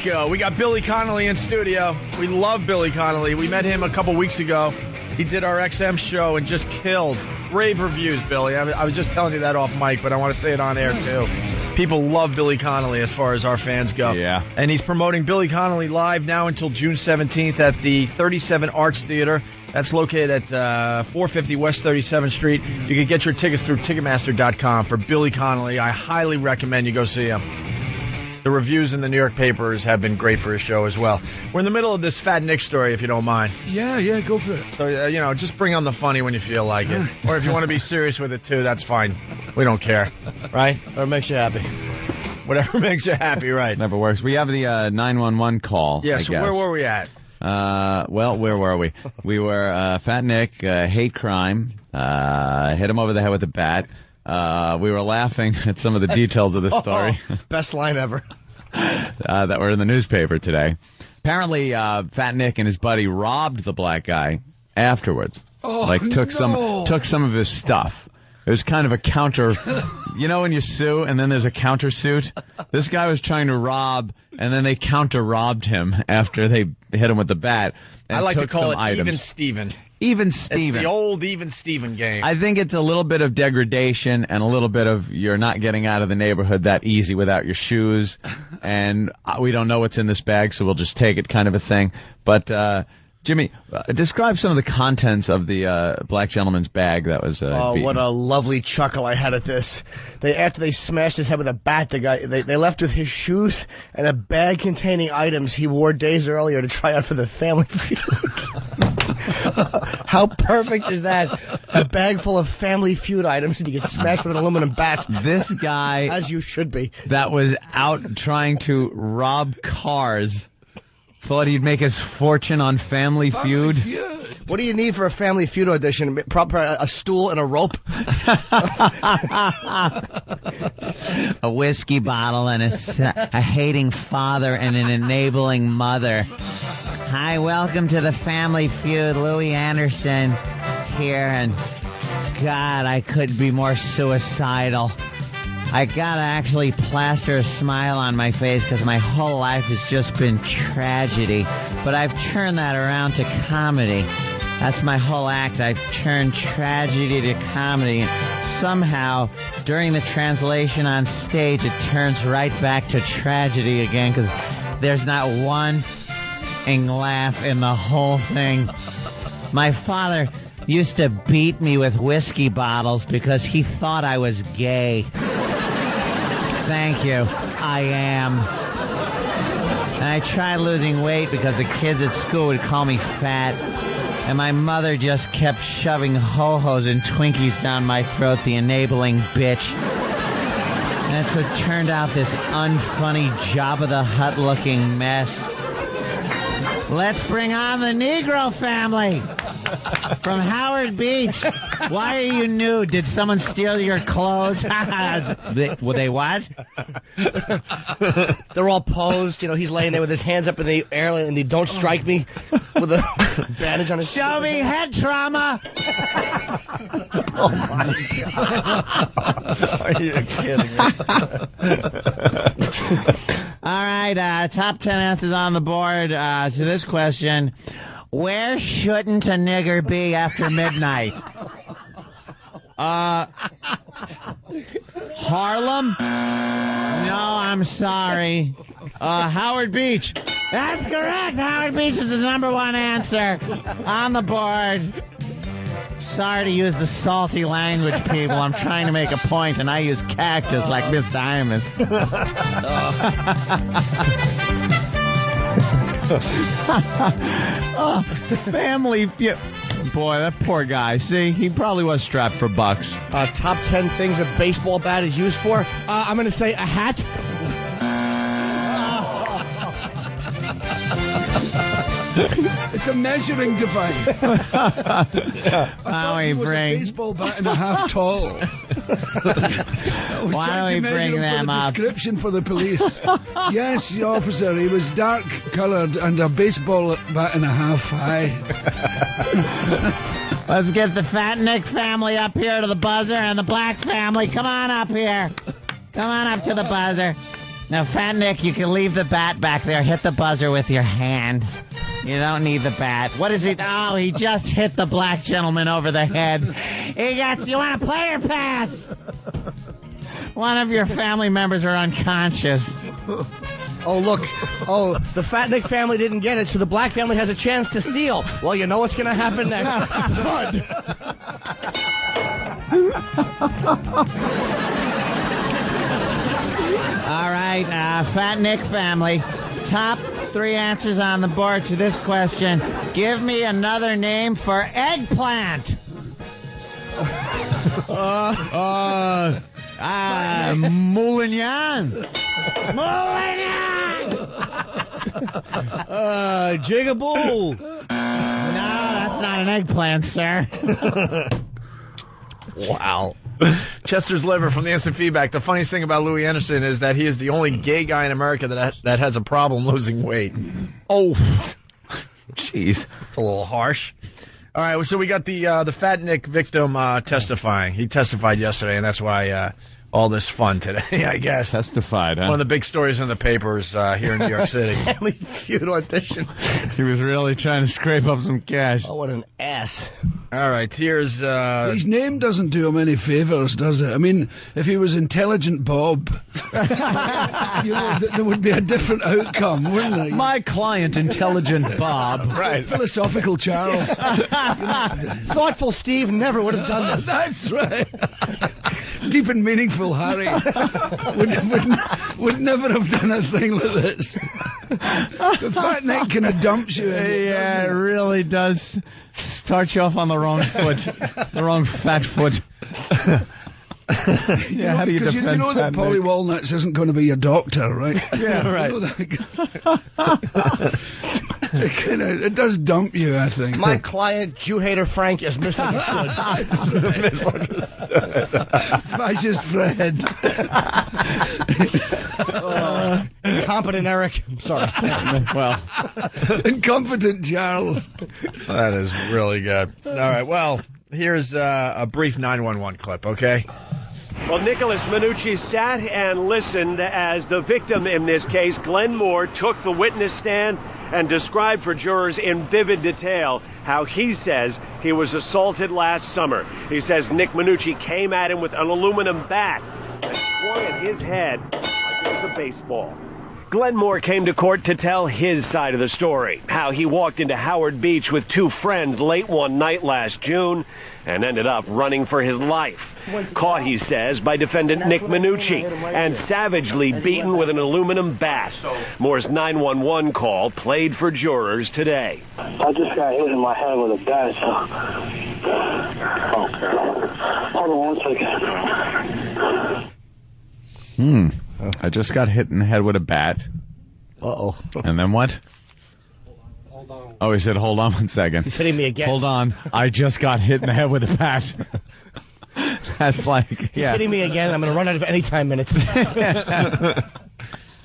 go. We got Billy Connolly in studio. We love Billy Connolly. We met him a couple weeks ago. He did our XM show and just killed. Rave reviews, Billy. I was just telling you that off mic, but I want to say it on air, too. People love Billy Connolly as far as our fans go. Yeah. And he's promoting Billy Connolly live now until June 17th at the 37 Arts Theater. That's located at 450 West 37th Street. You can get your tickets through Ticketmaster.com for Billy Connolly. I highly recommend you go see him. The reviews in the New York papers have been great for his show as well. We're in the middle of this Fat Nick story, if you don't mind. Yeah, go for it. So, just bring on the funny when you feel like it. Or if you want to be serious with it, too, that's fine. We don't care. Right? Whatever makes you happy. Whatever makes you happy, right. Never works. We have the 911 call. Yeah, so where were we at? Well, where were we? We were Fat Nick, hate crime, hit him over the head with a bat. We were laughing at some of the details of the story. Best line ever. That were in the newspaper today. Apparently, Fat Nick and his buddy robbed the black guy afterwards. Took some of his stuff. It was kind of a counter. You know when you sue and then there's a countersuit? This guy was trying to rob, and then they counter-robbed him after they hit him with the bat. And I like to call it items. Even Steven. Even Steven. It's the old Even Steven game. I think it's a little bit of degradation and a little bit of you're not getting out of the neighborhood that easy without your shoes, and we don't know what's in this bag, so we'll just take it kind of a thing. But, Jimmy, describe some of the contents of the black gentleman's bag that was beaten. What a lovely chuckle I had at this. After they smashed his head with a bat, they left with his shoes and a bag containing items he wore days earlier to try out for the Family Feud. How perfect is that? A bag full of Family Feud items and you get smashed with an aluminum bat. This guy, as you should be, that was out trying to rob cars, thought he'd make his fortune on Family Feud. What do you need for a Family Feud audition? A stool and a rope? A whiskey bottle and a hating father and an enabling mother. Hi, welcome to the Family Feud. Louis Anderson here, and God, I couldn't be more suicidal. I gotta actually plaster a smile on my face because my whole life has just been tragedy. But I've turned that around to comedy. That's my whole act. I've turned tragedy to comedy. And somehow, during the translation on stage, it turns right back to tragedy again because there's not one laugh in the whole thing. My father used to beat me with whiskey bottles because he thought I was gay. Thank you. I am. And I tried losing weight because the kids at school would call me fat. And my mother just kept shoving ho-hos and Twinkies down my throat, the enabling bitch. And so it turned out this unfunny Jabba the Hutt-looking mess. Let's bring on the Negro family from Howard Beach. Why are you nude? Did someone steal your clothes? Were they what? They're all posed. He's laying there with his hands up in the air and he don't strike me with a bandage on his Show me head trauma. Oh, my God. Are you kidding me? All right, top 10 answers on the board to this question. Where shouldn't a nigger be after midnight? Harlem? No, I'm sorry. Howard Beach. That's correct. Howard Beach is the number one answer on the board. Sorry to use the salty language, people. I'm trying to make a point, and I use cactus like Miss Diamonds. Family Feud. Boy, that poor guy. See, he probably was strapped for bucks. Top 10 things a baseball bat is used for. I'm going to say a hat. It's a measuring device. Why don't we bring a baseball bat and a half tall? Why don't we bring them up? Description for the police. Yes, the officer. He was dark coloured and a baseball bat and a half high. Let's get the Fat Nick family up here to the buzzer and the Black family. Come on up here. Come on up to the buzzer. Now, Fat Nick, you can leave the bat back there. Hit the buzzer with your hands. You don't need the bat. What is it? Oh, he just hit the black gentleman over the head. You want to play or pass? One of your family members are unconscious. Oh, look. Oh, the Fat Nick family didn't get it, so the black family has a chance to steal. Well, you know what's going to happen next. All right, Fat Nick family. Top 3 answers on the board to this question. Give me another name for eggplant. Moulignan. Moulignan! Jigaboo. No, that's not an eggplant, sir. Wow. Chester's liver from the instant feedback. The funniest thing about Louis Anderson is that he is the only gay guy in America that has a problem losing weight. Oh, jeez. It's a little harsh. All right, so we got the Fat Nick victim testifying. He testified yesterday, and that's why all this fun today, I guess. Testified, huh? One of the big stories in the papers here in New York City. Family Feud audition. He was really trying to scrape up some cash. Oh, what an ass. All right, here's... His name doesn't do him any favors, does it? I mean, if he was Intelligent Bob, there would be a different outcome, wouldn't there? My client, Intelligent Bob. right. Philosophical Charles. Thoughtful Steve never would have done this. That's right. Deep and meaningful Harry would never have done a thing like this. The Fat Nick kind of dumps you. Yeah, it really does start you off on the wrong foot. The wrong fat foot. Yeah, how do you defend you know that Fat Polly Nick? Walnuts isn't going to be your doctor, right? Yeah, right. You know that. It does dump you, I think. My client, Jew hater Frank, is misunderstood. Fascist Fred. Incompetent Eric. I'm sorry. Well, Incompetent Charles. That is really good. All right, well, here's a brief 911 clip, okay? Well, Nicholas Minucci sat and listened as the victim in this case, Glenn Moore, took the witness stand and described for jurors in vivid detail how he says he was assaulted last summer. He says Nick Minucci came at him with an aluminum bat and swung at his head like it was a baseball. Glenn Moore came to court to tell his side of the story, how he walked into Howard Beach with 2 friends late one night last June and ended up running for his life. Caught, he says, by defendant Nick Minucci and savagely beaten with an aluminum bat. Moore's 911 call played for jurors today. I just got hit in my head with a bat, so... Okay. Hold on 1 second. I just got hit in the head with a bat. Uh-oh. And then what? Oh, he said, hold on 1 second. He's hitting me again. Hold on. I just got hit in the head with a bat. That's like, He's yeah. hitting me again. I'm going to run out of anytime minutes.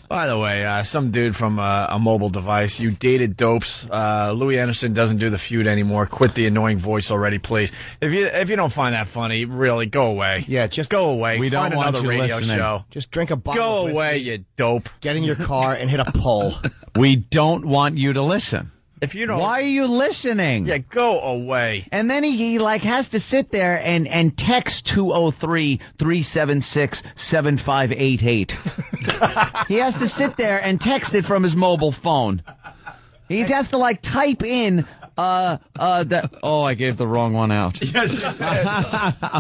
By the way, some dude from a mobile device, you dated dopes. Louis Anderson doesn't do the feud anymore. Quit the annoying voice already, please. If you don't find that funny, really, go away. Yeah, just go away. We don't Find want another you radio listening. show. Just drink a bottle Go of away, whiskey, you dope. get in your car, and hit a pole. We don't want you to listen. If you don't, Why are you listening? yeah, go away. And then he like has to sit there and text 203-376-7588. He has to sit there and text it from his mobile phone. He has to like type in I gave the wrong one out.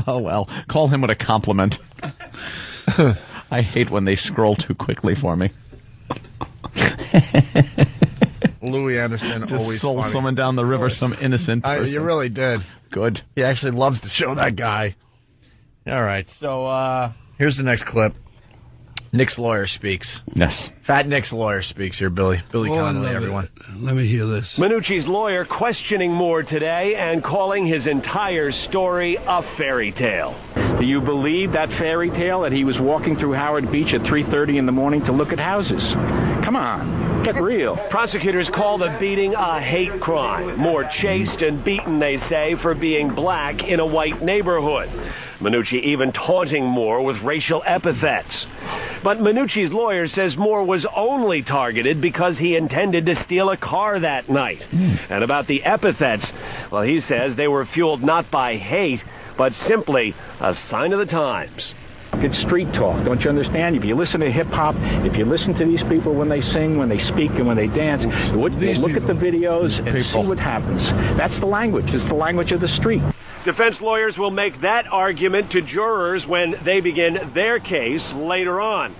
Oh well, call him with a compliment. I hate when they scroll too quickly for me. Louis Anderson Just always sold funny. someone down the river, some innocent person. You really did. Good. He actually loves to show that guy. All right, so here's the next clip. Nick's lawyer speaks. Yes. Fat Nick's lawyer speaks here, Billy. Billy Oh, I Connolly, love it. everyone. Let me hear this. Minucci's lawyer questioning Moore today and calling his entire story a fairy tale. Do you believe that fairy tale that he was walking through Howard Beach at 3:30 in the morning to look at houses? Come on. Get real. Prosecutors call the beating a hate crime. Moore chased and beaten, they say, for being black in a white neighborhood. Minucci even taunting Moore with racial epithets. But Minucci's lawyer says Moore was only targeted because he intended to steal a car that night. And about the epithets, well, he says they were fueled not by hate, but simply a sign of the times. It's street talk, don't you understand? If you listen to hip-hop, if you listen to these people when they sing, when they speak, and when they dance, you look at the videos and see what happens. That's the language. It's the language of the street. Defense lawyers will make that argument to jurors when they begin their case later on.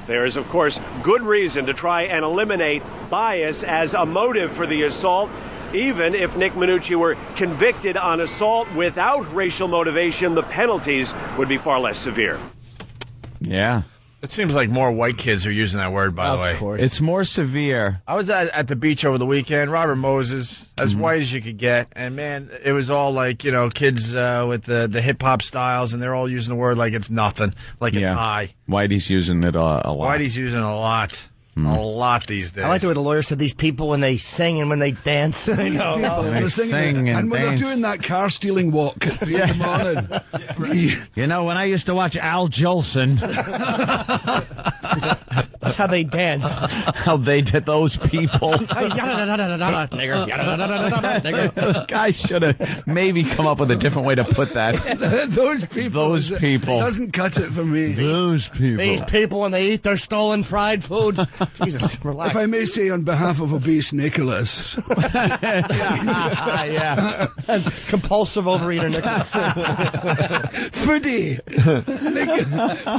There is, of course, good reason to try and eliminate bias as a motive for the assault. Even if Nick Minucci were convicted on assault without racial motivation, the penalties would be far less severe. Yeah. It seems like more white kids are using that word, by the way. Of course. It's more severe. I was at the beach over the weekend. Robert Moses, as white as you could get. And, man, it was all like, kids with the hip-hop styles, and they're all using the word like it's nothing, like it's high. Whitey's using it a lot. Whitey's using it a lot. A lot these days. I like the way the lawyer said these people when they sing and when they dance. They sing and when they're dance. doing that car-stealing walk at 3 in the morning. You know, when I used to watch Al Jolson, That's how they dance. how they did those people. Those guys should have maybe come up with a different way to put that. Those people. Those people. It doesn't cut it for me. Those people. These people, when they eat their stolen fried food. Jesus, relax. If I may say on behalf of obese Nicholas. Yeah. And compulsive overeater Nicholas. Foodie.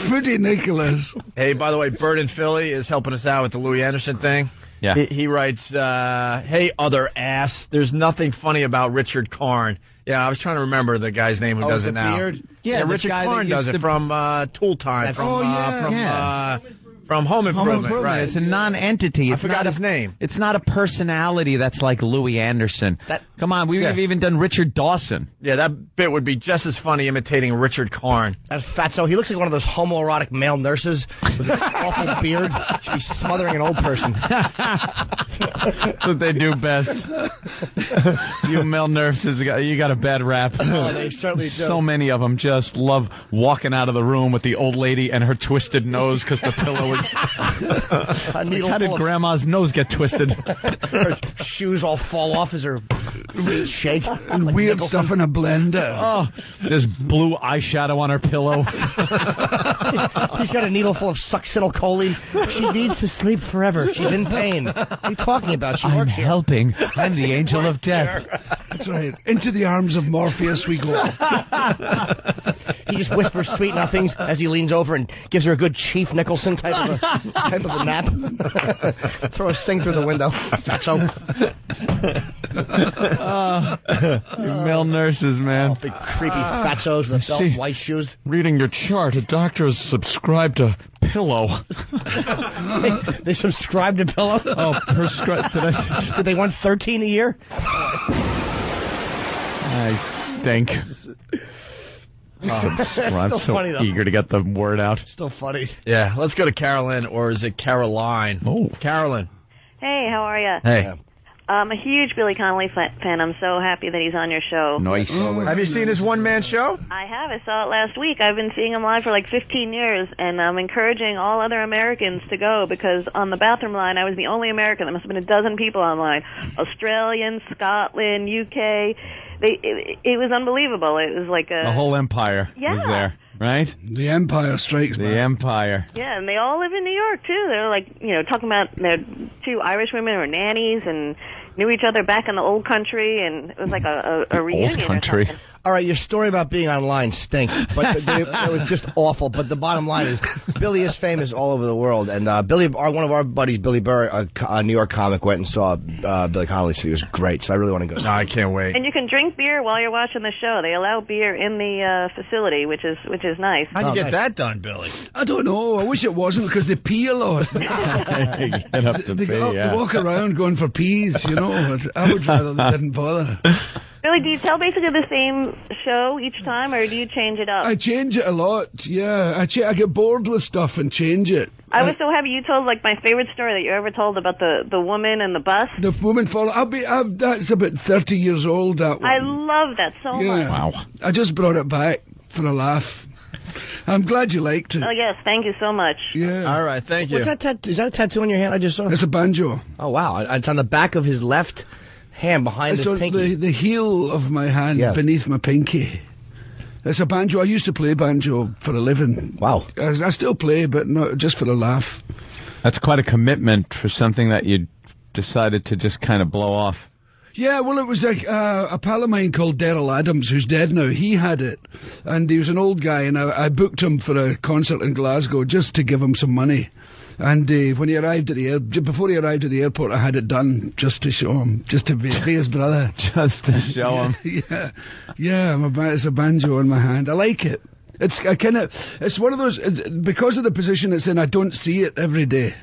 Foodie Nicholas. Hey, by the way, Bird in Philly is helping us out with the Louis Anderson thing. Yeah. He writes, hey, other ass, there's nothing funny about Richard Karn. Yeah, I was trying to remember the guy's name who does the it now. beard? Yeah, the Richard guy that Karn does used it to- from Tool Time, from Home Improvement. Right. It's a non-entity. It's forgot not his name. It's not a personality that's like Louis Anderson. Come on, we've even done Richard Dawson. Yeah, that bit would be just as funny imitating Richard Karn. That fatso. He looks like one of those homoerotic male nurses with an awful beard. Should be smothering an old person. That's what they do best. You male nurses, you got a bad rap. Oh, they certainly do. So many of them just love walking out of the room with the old lady and her twisted nose because the pillow is... A needle How did full of Grandma's nose get twisted? her shoes all fall off as her shake. And weird stuff in a blender. Oh, there's blue eyeshadow on her pillow. He's got a needle full of succinylcholine. She needs to sleep forever. She's in pain. What are you talking about? She I'm works here. helping. I'm the angel of death. That's right. Into the arms of Morpheus we go. He just whispers sweet nothings as he leans over and gives her a good Chief Nicholson type of a nap. Throw a thing through the window. Fatso. You male nurses, man. Big creepy fatsos with belt and white shoes. Reading your chart, a doctor is subscribed to Pillow. They subscribe to Pillow. Oh, prescribed. Did they want 13 a year? I stink. I'm Still so funny, though. eager to get the word out. Still funny. Yeah, let's go to Carolyn, or is it Caroline? Oh. Carolyn. Hey, how are you? Hey. I'm a huge Billy Connolly fan. I'm so happy that he's on your show. Nice. Have you seen his one-man show? I have. I saw it last week. I've been seeing him live for like 15 years, and I'm encouraging all other Americans to go because on the bathroom line, I was the only American. There must have been a dozen people online. Australian, Scotland, UK. It was unbelievable. It was like The whole empire was there, right? The Empire Strikes Back. The empire. Yeah, and they all live in New York, too. They're like, talking about their two Irish women who were nannies and knew each other back in the old country, and it was like a reunion. Old country. Or something. All right, your story about being online stinks, but it was just awful. But the bottom line is, Billy is famous all over the world, and one of our buddies, Billy Burr, a New York comic, went and saw Billy Connolly, so he was great. So I really want to go. No, I can't wait. And you can drink beer while you're watching the show. They allow beer in the facility, which is nice. How'd you get that done, Billy? I don't know. I wish it wasn't because they pee a lot. Get up to They be, go yeah. they walk around going for peas, But I would rather they didn't bother. Billy, do you tell basically the same show each time, or do you change it up? I change it a lot, yeah. I get bored with stuff and change it. I was so happy you told like my favorite story that you ever told about the woman and the bus. The woman fall. That's about 30 years old. That one. I love that so much. Wow. I just brought it back for a laugh. I'm glad you liked it. Oh yes, thank you so much. Yeah. All right, thank you. Is that a tattoo on your hand? I just saw. It's a banjo. Oh wow! It's on the back of his left hand behind It's his on pinky. the heel of my hand beneath my pinky. It's a banjo. I used to play banjo for a living. Wow. I still play, but not just for a laugh. That's quite a commitment for something that you decided to just kind of blow off. Yeah, well, it was like a pal of mine called Daryl Adams, who's dead now. He had it, and he was an old guy, and I booked him for a concert in Glasgow just to give him some money. And when he arrived at before he arrived at the airport, I had it done just to show him, just to be his brother. Just to show him. Yeah. It's a banjo in my hand. I like it. It's one of those, because of the position it's in, I don't see it every day.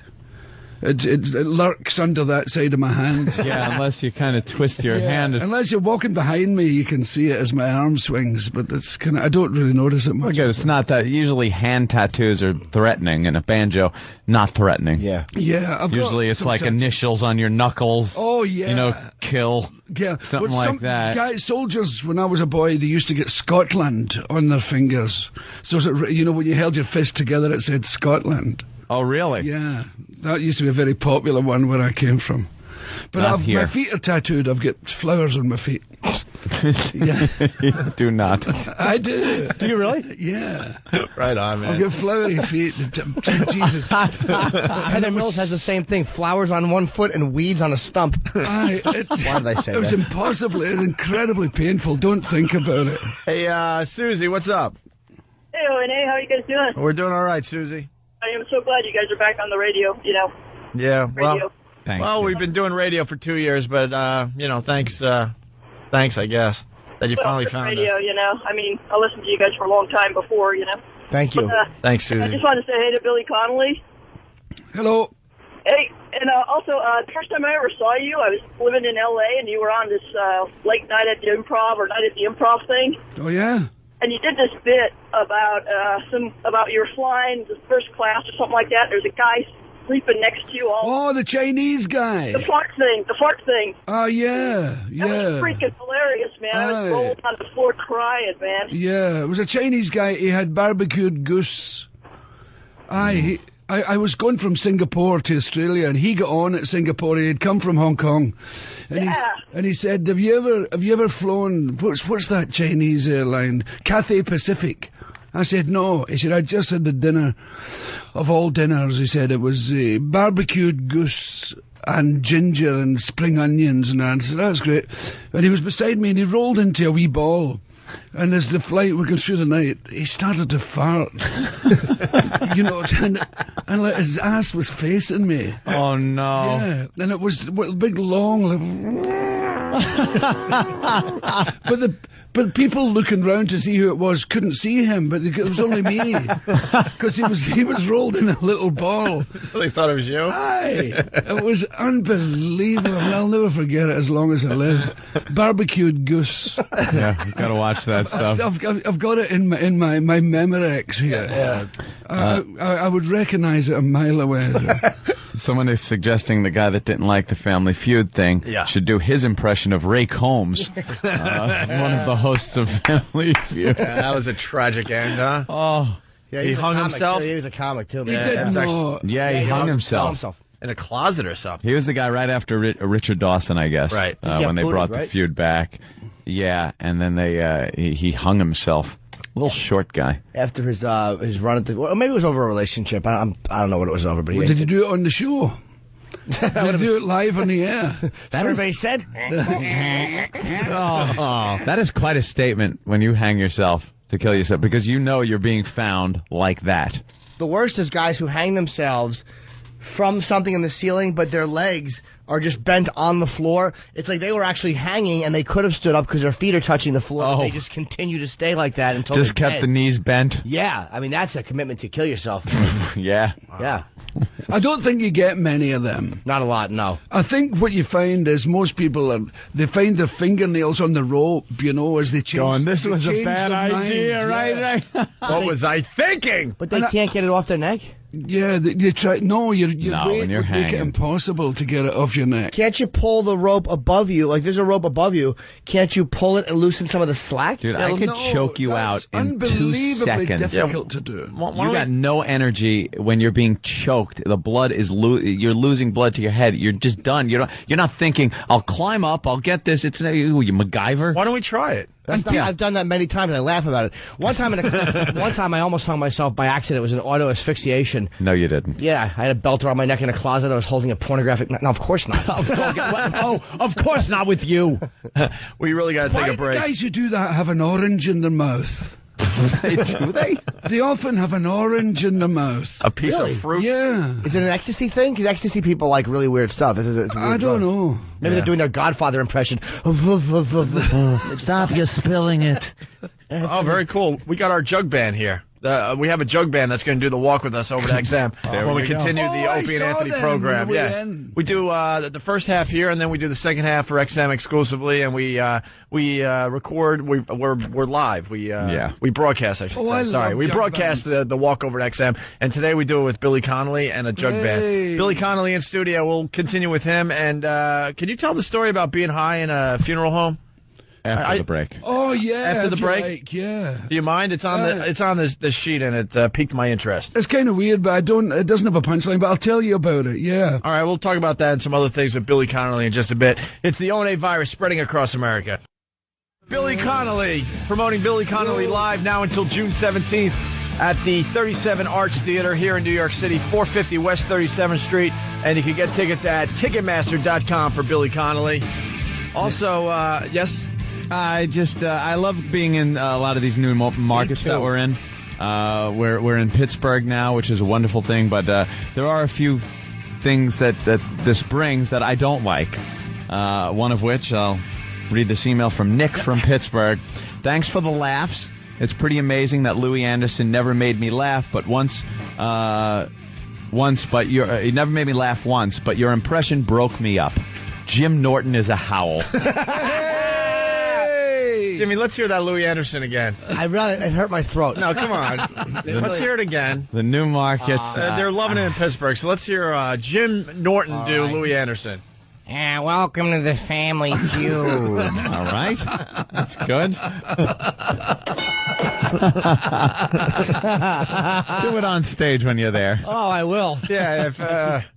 It lurks under that side of my hand. Yeah, unless you kind of twist your hand. Unless you're walking behind me, you can see it as my arm swings, but it's I don't really notice it much. Okay, it's not that. Usually hand tattoos are threatening, and a banjo, not threatening. Yeah. Usually it's like initials on your knuckles. Oh, yeah. You know, kill. Yeah. Something like that. Soldiers, when I was a boy, they used to get Scotland on their fingers. So, when you held your fist together, it said Scotland. Oh, really? Yeah. That used to be a very popular one where I came from. But my feet are tattooed. I've got flowers on my feet. Yeah. Do not. I do. Do you really? Yeah. Right on, man. I've got flowery feet. Jesus. Heather Mills has the same thing. Flowers on one foot and weeds on a stump. Why did I say it was that? impossible. It was incredibly painful. Don't think about it. Hey, Susie, what's up? Hey, Renee, how are you guys doing? We're doing all right, Susie. I am so glad you guys are back on the radio, Yeah, well, Radio. Thanks. we've been doing radio for 2 years, but, thanks, I guess, that you finally found radio, us. I mean, I listened to you guys for a long time before, Thank you. But, Thanks, Susie. I just wanted to say hey to Billy Connolly. Hello. Hey, and also, the first time I ever saw you, I was living in L.A., and you were on this late night at the Improv or night at the Improv thing. Oh, yeah? And you did this bit about about you were flying the first class or something like that. There's a guy sleeping next to you. Oh, the Chinese guy. The fart thing. Oh, yeah. That was freaking hilarious, man. I was rolling on the floor crying, man. Yeah, it was a Chinese guy. He had barbecued goose. I was going from Singapore to Australia, and he got on at Singapore. He had come from Hong Kong, and he said, "Have you ever flown? What's that Chinese airline? Cathay Pacific." I said, "No." He said, "I just had the dinner of all dinners." He said it was barbecued goose and ginger and spring onions, and I said, "That's great." And he was beside me, and he rolled into a wee ball. And as the flight was going through the night, he started to fart. and like his ass was facing me. Oh, no. Yeah, and it was big, long. But people looking round to see who it was couldn't see him, but it was only me. Because he was rolled in a little ball. So they thought it was you? Aye. It was unbelievable. I mean, I'll never forget it as long as I live. Barbecued goose. Yeah, you gotta watch that stuff. I've got it in my Memorex here. Yeah. I would recognize it a mile away. Someone is suggesting the guy that didn't like the Family Feud thing should do his impression of Ray Combs, one of the hosts of Family Feud. Yeah, that was a tragic end, huh? Oh. Yeah, he hung himself? Too. He was a comic, too. He hung himself. In a closet or something. He was the guy right after Richard Dawson, I guess. Right. When they brought the feud back. Yeah, and then he hung himself. A little short guy. After his run at or maybe it was over a relationship. I don't know what it was over, but did you do it on the show? Did you do it live on the air? That everybody said. That is quite a statement when you hang yourself to kill yourself, because you're being found like that. The worst is guys who hang themselves from something in the ceiling, but their legs are just bent on the floor. It's like they were actually hanging and they could have stood up because their feet are touching the floor. But they just continue to stay like that until just kept the knees bent. Yeah, I mean that's a commitment to kill yourself. Yeah. Yeah. I don't think you get many of them. Not a lot, no. I think what you find is most people they find their fingernails on the rope, as they change. Going, this was a change bad their idea, mind. right? What was I thinking? But they can't get it off their neck? Yeah, you try. No, your No, weight when you're would make it hanging. impossible to get it off your neck. Can't you pull the rope above you? Like, there's a rope above you. Can't you pull it and loosen some of the slack? Dude, I could choke you out in 2 unbelievably seconds. difficult to do. You got no energy when you're being choked. The blood is you're losing blood to your head. You're just done. You're not thinking, I'll climb up, I'll get this. It's you MacGyver. Why don't we try it? I've done that many times. I laugh about it. One time I almost hung myself by accident. It was an auto asphyxiation. No, you didn't. Yeah, I had a belt around my neck in a closet. I was holding a pornographic. No, of course not. Of course not with you. We really got to take a The break. guys who do that have an orange in their mouth. Do they? They often have an orange in their mouth. A piece Really? of fruit? Yeah. Is it an ecstasy thing? Because ecstasy people like really weird stuff. It's a weird I don't drug. know. Maybe they're doing their Godfather impression. Stop, you're spilling it. Oh, very cool. We got our jug band here. We have a jug band that's going to do the walk with us over to XM when we continue the I Opie and saw Anthony them program. on the way Yeah, in. we do the first half here, and then we do the second half for XM exclusively, and we record. We're live. We broadcast. I should say. I Sorry, love we jug broadcast the walk over to XM, and today we do it with Billy Connolly and a jug band. Billy Connolly in studio. We'll continue with him. And can you tell the story about being high in a funeral home? After the break. Oh yeah. After the if you break? like, yeah. Do you mind? It's on this sheet, and it piqued my interest. It's kind of weird, but it doesn't have a punchline, but I'll tell you about it, yeah. All right, we'll talk about that and some other things with Billy Connolly in just a bit. It's the O&A virus spreading across America. Billy Connolly, promoting Billy Connolly live now until June 17th at the 37 Arts Theater here in New York City, 450 West 37th Street. And you can get tickets at Ticketmaster.com for Billy Connolly. Also, yes? I love being in a lot of these new markets that we're in. We're in Pittsburgh now, which is a wonderful thing, but there are a few things that this brings that I don't like. One of which, I'll read this email from Nick from Pittsburgh. Thanks for the laughs. It's pretty amazing that Louis Anderson never made me laugh, but he never made me laugh once, but your impression broke me up. Jim Norton is a howl. Jimmy, let's hear that Louis Anderson again. It hurt my throat. No, come on. Let's hear it again. The new markets. They're loving it in Pittsburgh, so let's hear Jim Norton do Louis Anderson. Welcome to the Family Feud. All right. That's good. Do it on stage when you're there. Oh, I will. Yeah,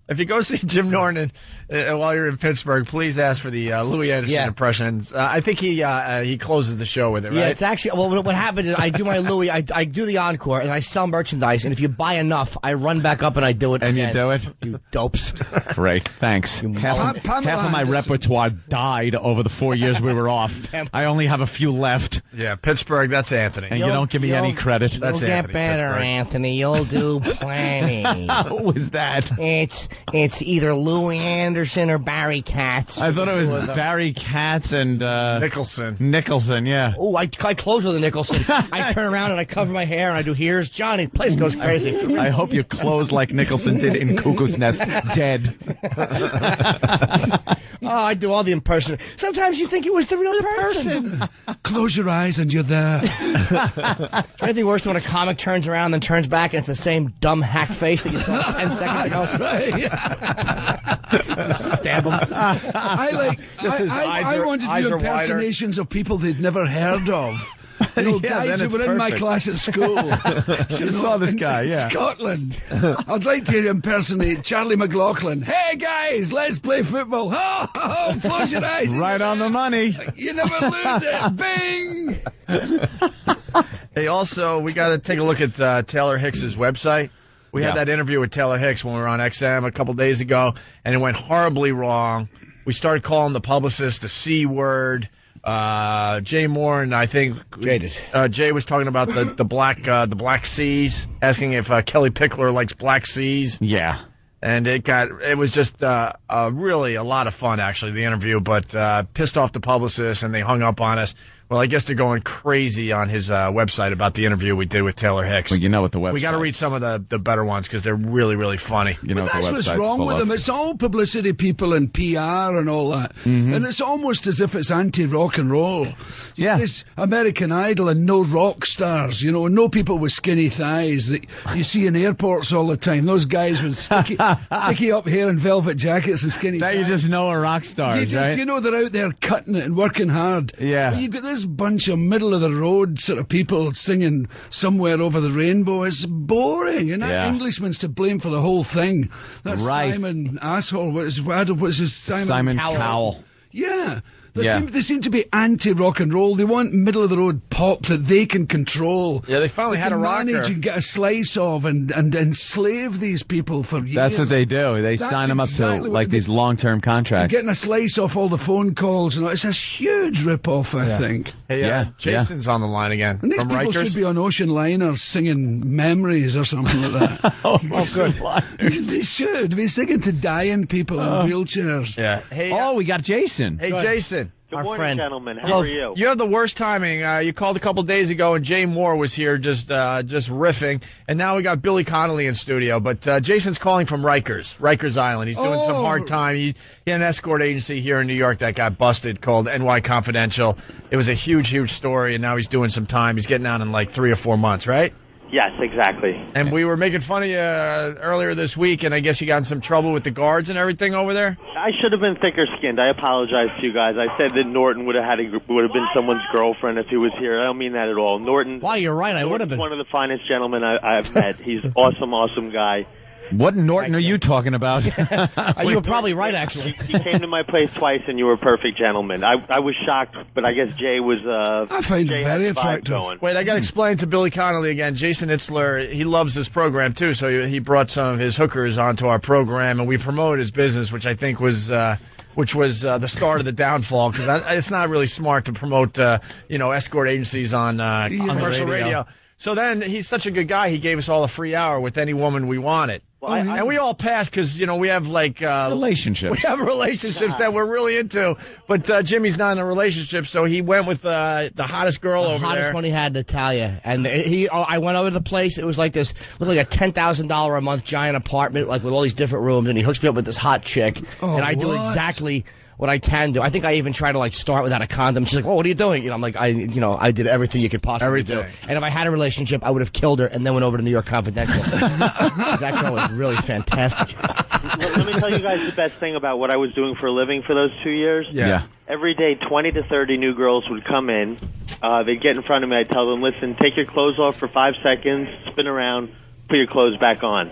if you go see Jim Norton while you're in Pittsburgh, please ask for the Louis Anderson impressions. I think he closes the show with it, right? Yeah, it's actually, well, what happened is I do my Louis, I do the encore, and I sell merchandise, and if you buy enough, I run back up and I do it And again. you do it? You dopes. Great, thanks. Half of my repertoire died over the 4 years we were off. I only have a few left. Yeah, Pittsburgh, that's Anthony. And you don't give me any credit. That's You'll Anthony, get better, Pittsburgh. Anthony. You'll do plenty. How was that? It's either Louis Anderson or Barry Katz. I thought it was Barry Katz and Nicholson, yeah. Oh, I close with a Nicholson. I turn around and I cover my hair and I do here's Johnny. The place goes crazy. I hope you close like Nicholson did in Cuckoo's Nest, dead. Oh, I do all the impersonation. Sometimes you think it was the real person. Close your eyes and you're there. Is there anything worse than when a comic turns around and turns back and it's the same dumb hack face that you saw 10 seconds ago? That's right. Stab him. I wanted to do impersonations of people they'd never heard of. You know, Yeah, guys then who it's were in my perfect. class at school. You saw this guy, yeah. Scotland. I'd like to impersonate Charlie McLaughlin. Hey, guys, let's play football. Ho, ho, ho, close your eyes. Right on the money. You never lose it. Bing. Hey, also, we got to take a look at Taylor Hicks's website. We had that interview with Taylor Hicks when we were on XM a couple days ago, and it went horribly wrong. We started calling the publicist the C word. Jay Moore and I think Jay was talking about the Black Seas, asking if Kelly Pickler likes Black Seas. Yeah. And it was just really a lot of fun, actually, the interview, but pissed off the publicist, and they hung up on us. Well, I guess they're going crazy on his website about the interview we did with Taylor Hicks. Well, you know what the website. We got to read some of the better ones because they're really, really funny. You know what That's the what's website's wrong full with of. them. It's all publicity people and PR and all that. And it's almost as if it's anti-rock and roll. Yeah. This American Idol and no rock stars, no people with skinny thighs that you see in airports all the time. Those guys with sticky up hair and velvet jackets and skinny That thighs. you just know are rock stars, right? They're out there cutting it and working hard. Yeah. But you've got this bunch of middle-of-the-road sort of people singing Somewhere Over the Rainbow. It's boring. And that Englishman's to blame for the whole thing. That's Right. Simon Asshole. What's his Simon Cowell. Yeah. They seem to be anti-rock and roll. They want middle-of-the-road pop that they can control. Yeah, they finally had a rocker. Manage and get a slice of and enslave these people for years. That's what they do. They sign them up to these long-term contracts. Getting a slice off all the phone calls and all. It's a huge rip-off, I think. Hey, Jason's on the line again. And these from people Rikers. should be on ocean liners singing Memories or something like that. Oh, good. They should be singing to dying people in wheelchairs. Yeah. Hey, we got Jason. Hey, Jason. Good Our morning, friend. gentlemen. How are you? You have the worst timing. You called a couple days ago, and Jay Moore was here just riffing, and now we got Billy Connolly in studio. But Jason's calling from Rikers Island. He's doing some hard time. He had an escort agency here in New York that got busted called NY Confidential. It was a huge, huge story, and now he's doing some time. He's getting out in like 3 or 4 months, right? Yes, exactly. And we were making fun of you earlier this week, and I guess you got in some trouble with the guards and everything over there. I should have been thicker skinned. I apologize to you guys. I said that Norton would have been someone's girlfriend if he was here. I don't mean that at all. Norton. Why, you're right. I would have been. One of the finest gentlemen I've met. He's awesome guy. What Norton are you talking about? You were probably right, actually. He came to my place twice, and you were a perfect gentleman. I was shocked, but I guess Jay was. I find Jay it very had the vibe attractive. going. Wait, I got to explain to Billy Connolly again. Jason Itzler, he loves this program too, so he brought some of his hookers onto our program, and we promoted his business, which I think was the start of the downfall, because it's not really smart to promote escort agencies on commercial radio. So then he's such a good guy. He gave us all a free hour with any woman we wanted. Well, and we all passed because, we have relationships. We have relationships that we're really into. But Jimmy's not in a relationship, so he went with the hottest girl over there. The hottest one he had, Natalia. And I went over to the place. It was like this, looked like a $10,000 a month giant apartment, like with all these different rooms. And he hooks me up with this hot chick. And I do exactly what I can do. I think I even try to start without a condom. She's like, "Oh, what are you doing?" I'm like, I did everything you could possibly do. And if I had a relationship, I would have killed her and then went over to New York Confidential. That girl was really fantastic. Let me tell you guys the best thing about what I was doing for a living for those 2 years. Yeah. Every day, 20 to 30 new girls would come in. They'd get in front of me. I'd tell them, "Listen, take your clothes off for 5 seconds, spin around, put your clothes back on."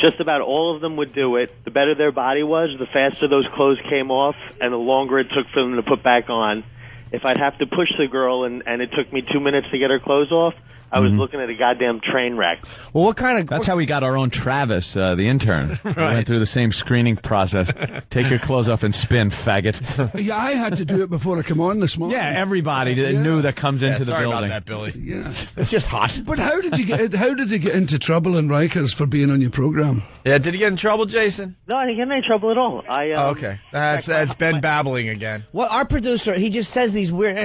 Just about all of them would do it. The better their body was, the faster those clothes came off, and the longer it took for them to put back on. If I'd have to push the girl and it took me 2 minutes to get her clothes off, I was looking at a goddamn train wreck. Well, what kind of... That's how we got our own Travis, the intern. We went through the same screening process. Take your clothes off and spin, faggot. Yeah, I had to do it before I come on this morning. Yeah, everybody knew that comes into the sorry building. about that, Billy. Yeah. It's just hot. But how did you get into trouble in Rikers for being on your program? Yeah, did he get in trouble, Jason? No, I didn't get in any trouble at all. Okay. That's Ben babbling again. Well, our producer, he just says these weird...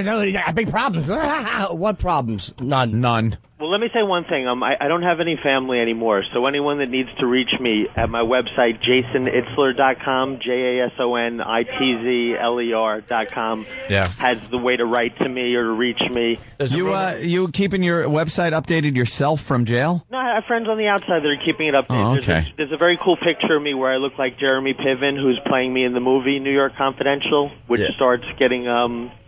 big problems. What problems? None. Well, let me say one thing. I don't have any family anymore, so anyone that needs to reach me at my website, jasonitzler.com, JASONITZLER.com, has the way to write to me or to reach me. You keeping your website updated yourself from jail? No, I have friends on the outside that are keeping it updated. Oh, okay. There's a very cool picture of me where I look like Jeremy Piven, who's playing me in the movie New York Confidential, which starts getting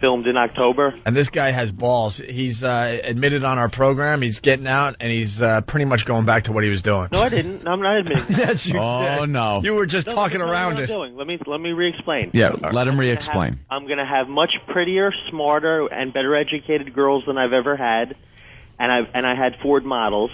filmed in October. And this guy has balls. He's admitted on our program. He's getting out, and he's pretty much going back to what he was doing. No, I didn't. I'm not admitting. Yes, you Oh, did. no. You were just talking around it. Let me re-explain. Yeah, let him re-explain. I'm going to have much prettier, smarter, and better educated girls than I've ever had, and I had Ford models.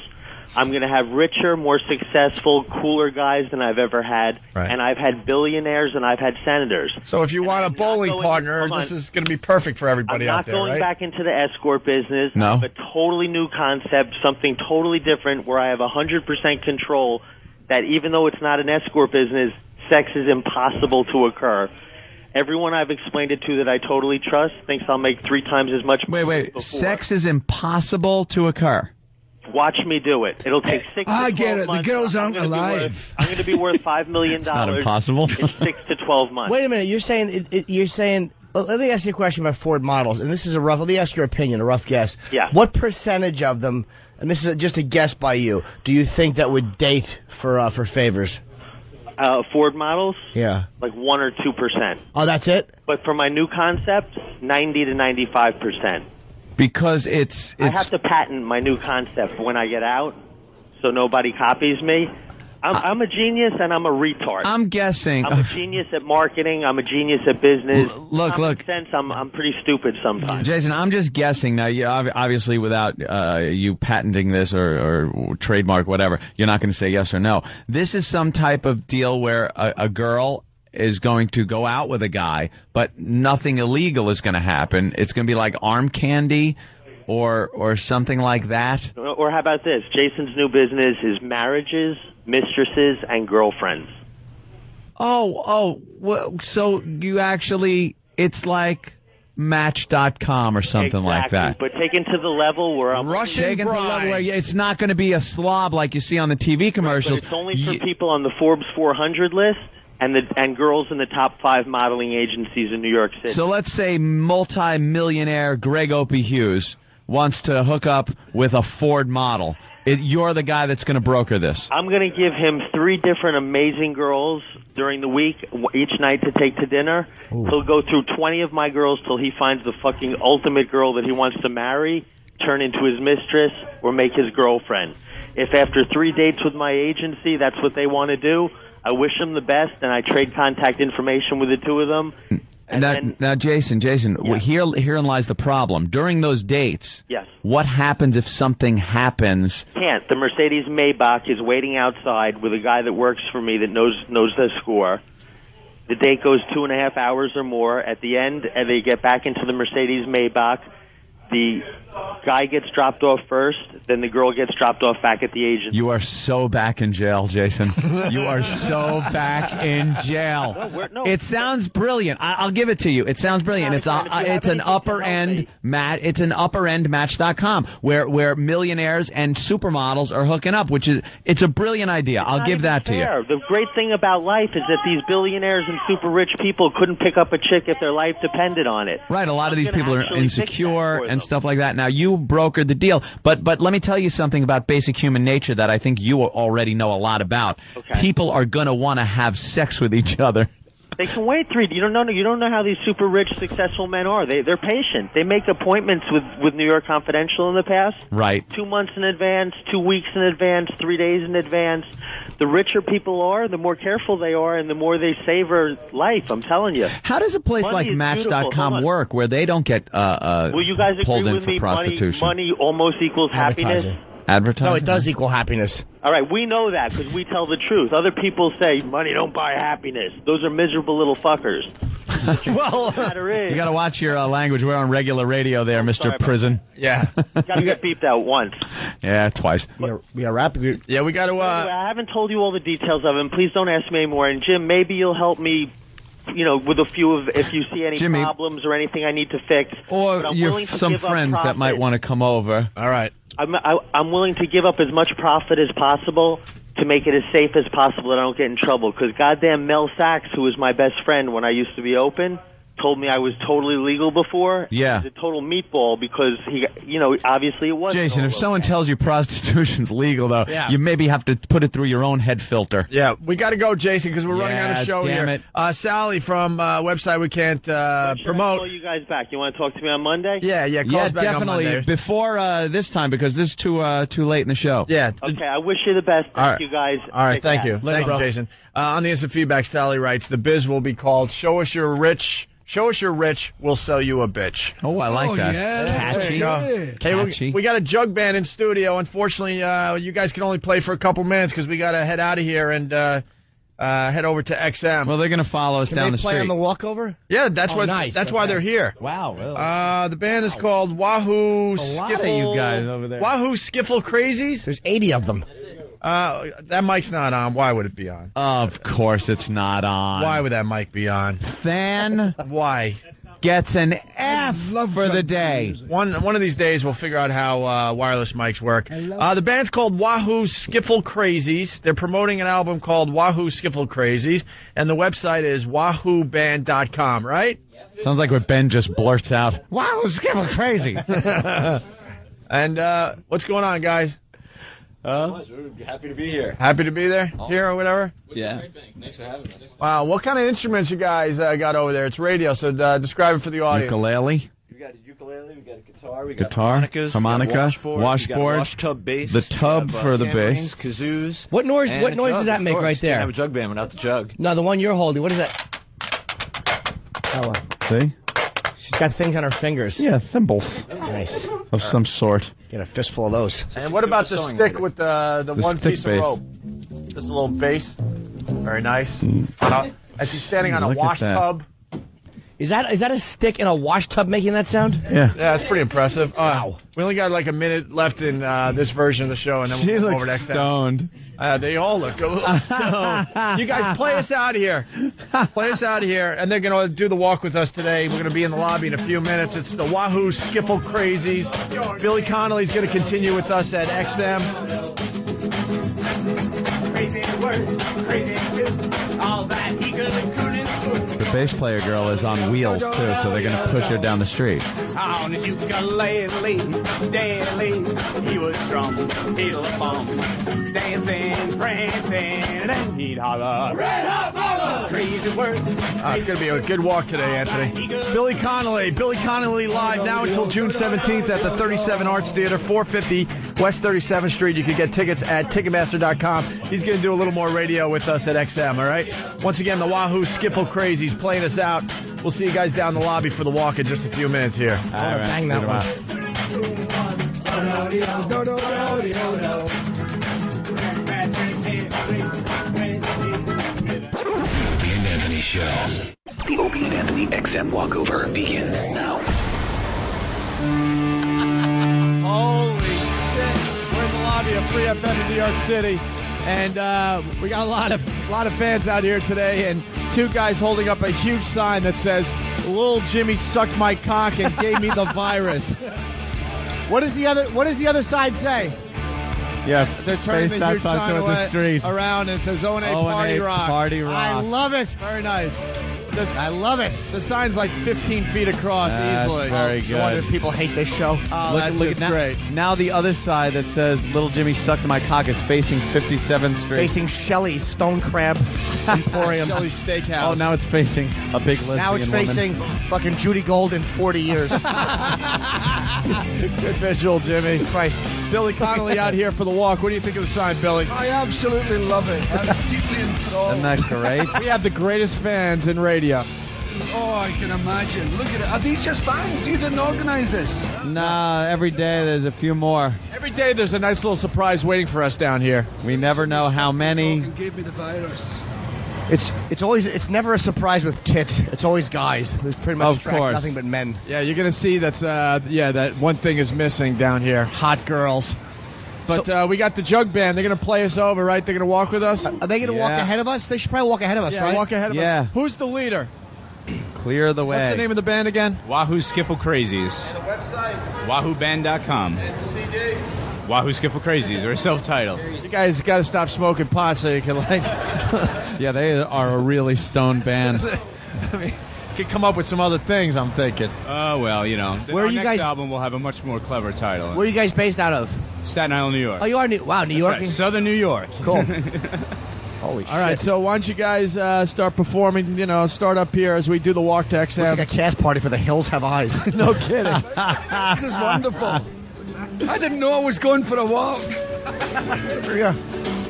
I'm going to have richer, more successful, cooler guys than I've ever had, and I've had billionaires and I've had senators. So if you want a bowling partner, this is going to be perfect for everybody out there, I'm not going back into the escort business. No. I have a totally new concept, something totally different where I have 100% control that even though it's not an escort business, sex is impossible to occur. Everyone I've explained it to that I totally trust thinks I'll make 3 times as much money. Wait. before. Sex is impossible to occur. Watch me do it. It'll take 6 to 12 I get it. months. The girls I'm aren't gonna be alive. I'm going to be worth $5 million. It's not impossible. In 6 to 12 months. Wait a minute. You're saying. Let me ask you a question about Ford models, and this is let me ask your opinion, a rough guess. Yeah. What percentage of them, and this is just a guess by you, do you think that would date for favors? Ford models? Yeah. Like 1 or 2%. Oh, that's it? But for my new concept, 90 to 95%. Because it's I have to patent my new concept when I get out, so nobody copies me. I'm a genius and I'm a retard. I'm guessing. I'm a genius at marketing. I'm a genius at business. Look. Sense, I'm pretty stupid sometimes. Jason, I'm just guessing now. You obviously, without you patenting this or trademark whatever, you're not going to say yes or no. This is some type of deal where a girl is going to go out with a guy, but nothing illegal is going to happen. It's going to be like arm candy or something like that. Or how about this? Jason's new business is marriages, mistresses, and girlfriends. Oh, well, so you actually, it's like Match.com or something like that. But taken to the level where I'm Taken to the level where it's not going to be a slob like you see on the TV commercials. But it's only for people on the Forbes 400 list and girls in the top 5 modeling agencies in New York City. So let's say multi-millionaire Greg Opie Hughes wants to hook up with a Ford model. You're the guy that's going to broker this. I'm going to give him 3 different amazing girls during the week, each night to take to dinner. Ooh. He'll go through 20 of my girls till he finds the fucking ultimate girl that he wants to marry, turn into his mistress, or make his girlfriend. If after 3 dates with my agency, that's what they want to do, I wish them the best, and I trade contact information with the 2 of them. Now, Jason, yeah. Herein lies the problem. During those dates, yes. What happens if something happens? Can't. The Mercedes Maybach is waiting outside with a guy that works for me that knows the score. The date goes 2.5 hours or more. At the end, and they get back into the Mercedes Maybach. The guy gets dropped off first, then the girl gets dropped off back at the agency. You are so back in jail, Jason. You are so back in jail. No. It sounds brilliant. I'll give it to you. It sounds brilliant. It's an upper end Match.com where millionaires and supermodels are hooking up, it's a brilliant idea. I'll give that to you. The great thing about life is that these billionaires and super rich people couldn't pick up a chick if their life depended on it. Right. A lot of these people are insecure and stuff like that. Now, you brokered the deal, but let me tell you something about basic human nature that I think you already know a lot about. Okay. People are going to want to have sex with each other. They can wait 3. You don't know how these super rich, successful men are. They're patient. They make appointments with New York Confidential in the past. Right. 2 months in advance, 2 weeks in advance, 3 days in advance. The richer people are, the more careful they are, and the more they savor life. I'm telling you. How does a place like Match.com work where they don't get Will you guys pulled agree in with for me? prostitution? Money almost equals happiness. Advertising? No, it does equal happiness. All right, we know that because we tell the truth. Other people say money don't buy happiness. Those are miserable little fuckers. Well, you got to watch your language. We're on regular radio there, Mr. Prison. Yeah. Got to get beeped out once. Yeah, twice. We are rapping. Yeah, we got to... I haven't told you all the details of him. Please don't ask me anymore. And, Jim, maybe you'll help me, with a few of... If you see any problems or anything I need to fix. Or some friends that might want to come over. All right. I'm willing to give up as much profit as possible to make it as safe as possible that I don't get in trouble. Because goddamn Mel Sachs, who was my best friend when I used to be open, told me I was totally legal before. Yeah. He was a total meatball because he, obviously it was. Jason, if someone tells you prostitution's legal, though, you maybe have to put it through your own head filter. Yeah, we got to go, Jason, because we're running out of show damn here. It. Sally from website we can't promote. Call you guys back. You want to talk to me on Monday? Yeah, call us back definitely on Monday. Before this time because this is too late in the show. Yeah. Okay, I wish you the best. Thank you guys. All right, thank you. Thank you, Jason. On the instant feedback, Sally writes, the biz will be called Show Us You're Rich. Show us you're rich, we'll sell you a bitch. Oh, I like that. Yeah, Catchy. Okay, we got a jug band in studio. Unfortunately, you guys can only play for a couple minutes because we got to head out of here and head over to XM. Well, they're going to follow us down the street. Can they play on the walkover? Yeah, that's nice. That's why they're here. Wow, really? The band is called Wahoo A lot of you guys over there. Wahoo Skiffle Crazies. There's 80 of them. That mic's not on. Why would it be on? Of course it's not on. Why would that mic be on? Fan Why? gets an F for the day. One of these days we'll figure out how wireless mics work. The band's called Wahoo Skiffle Crazies. They're promoting an album called Wahoo Skiffle Crazies, and the website is wahooband.com, right? Sounds like what Ben just blurts out. Wahoo Skiffle Crazy. And what's going on, guys? We're happy to be here. Happy to be there? Here or whatever? Yeah. Thanks for having us. Wow, what kind of instruments you guys got over there? It's radio, so describe it for the audience. Ukulele. We got a ukulele, we got a guitar, we got harmonica, washboard, we got a wash tub bass, the tub for the bass, kazoos. What noise does that make right there? Can't have a jug band without the jug. No, the one you're holding. What is that? See? She's got things on her fingers. Yeah, thimbles. Nice. Of some sort. Get a fistful of those. And what about the stick with the one stick piece bass. of rope? Just a little bass. Very nice. As he's standing on a Look at wash that. tub. Is that a stick in a wash tub making that sound? Yeah. Yeah, it's pretty impressive. Wow. We only got like a minute left in this version of the show, and then She we'll go looks over to XM. stoned. They all look a little stoned. You guys, play us out of here. Play us out of here, and they're going to do the walk with us today. We're going to be in the lobby in a few minutes. It's the Wahoo Skiffle Crazies. Billy Connolly's going to continue with us at XM. The bass player girl is on wheels, too, so they're going to push her down the street. On his ukulele, daily, he would drum, he'd bomb, dancing, prancing, and he'd holler, red hot mama, crazy words. It's going to be a good walk today, Anthony. Billy Connolly live now until June 17th at the 37 Arts Theater, 450 West 37th Street. You can get tickets at Ticketmaster.com. He's going to do a little more radio with us at XM, all right? Once again, the Wahoo Skiffle Crazies playing us out. We'll see you guys down the lobby for the walk in just a few minutes here. All right. Bang that one. Opie and Anthony Show. The Opie and Anthony XM walkover begins now. Holy shit. We're in the lobby of Free FM in New York City. And we got a lot of fans out here today, and two guys holding up a huge sign that says, "Little Jimmy sucked my cock and gave me the virus." What does the other side say? Yeah, They're turning the huge sign towards the street. around and it says "O&A Party Rock." Party Rock. I love it. Very nice. I love it. The sign's like 15 feet across easily. Very good. No wonder people hate this show. Oh, that's just great. Now the other side that says "Little Jimmy sucked my cock" is facing 57th Street. Facing Shelley's Stone Crab Emporium. Shelley's Steakhouse. Oh, now it's facing a big lesbian Now it's woman. facing fucking Judy Gold in 40 years. Good visual, Jimmy. Christ. Billy Connolly out here for the walk. What do you think of the sign, Billy? I absolutely love it. I'm deeply enthralled. Isn't that great? We have the greatest fans in radio. Oh, I can imagine. Look at it. Are these just fans? You didn't organize this. Nah, every day there's a few more. Every day there's a nice little surprise waiting for us down here. We never know how many. Gave me the virus. It's never a surprise with tits. It's always guys. There's pretty much Of course. nothing but men. Yeah, you're going to see that's, that one thing is missing down here. Hot girls. But we got the jug band. They're going to play us over, right? They're going to walk with us? Are they going to walk ahead of us? They should probably walk ahead of us, Yeah, right? walk ahead of us. Who's the leader? Clear the way. What's the name of the band again? Wahoo Skiffle Crazies. The website? WahooBand.com. And the CD? Wahoo Skiffle Crazies, or self-titled. You guys got to stop smoking pot so you can, Yeah, they are a really stoned band. I mean, could come up with some other things, I'm thinking. Oh, well, you know. Where are you next guys- album will have a much more clever title. Where are you guys based out of? Staten Island, New York. Oh, you are New That's York. right, Southern New York. Cool. Holy shit. All right, so why don't you guys start performing, start up here as we do the walk to XM. Looks like a cast party for The Hills Have Eyes. No kidding. This is wonderful. I didn't know I was going for a walk.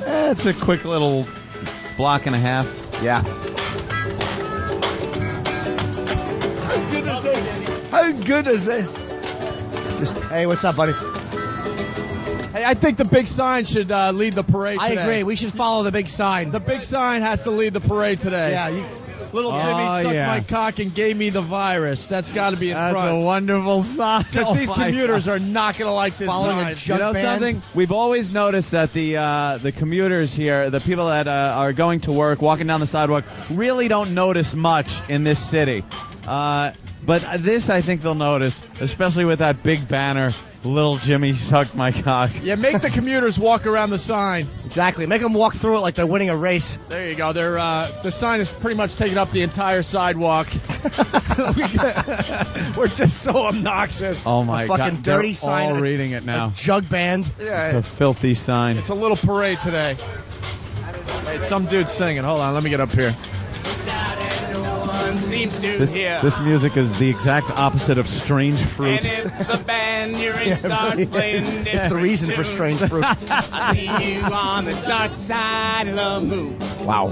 It's a quick little block and a half. Yeah. How good is this? Hey, what's up, buddy? Hey, I think the big sign should lead the parade I today. agree. We should follow the big sign. The big sign has to lead the parade today. Yeah, Little Jimmy sucked yeah. my cock and gave me the virus. That's got to be in That's front. a wonderful sign. Because these my commuters God. are not going to like this Following a sign. jug You know band. something? We've always noticed that the commuters here, the people that are going to work, walking down the sidewalk, really don't notice much in this city. But this, I think they'll notice, especially with that big banner, Little Jimmy sucked my cock. Yeah, make the commuters walk around the sign. Exactly. Make them walk through it like they're winning a race. There you go. They're the sign is pretty much taking up the entire sidewalk. We're just so obnoxious. Oh, my A God. fucking dirty They're sign. all of a- reading it now. A jug band. Yeah, The filthy sign. it's a little parade today. Hey, some dude's singing. Hold on, let me get up here. Seems to This hear. music is the exact opposite of Strange Fruit. And if the band you're in starts playing It's the reason for strange fruit. I see you on the dark side of the moon. Wow.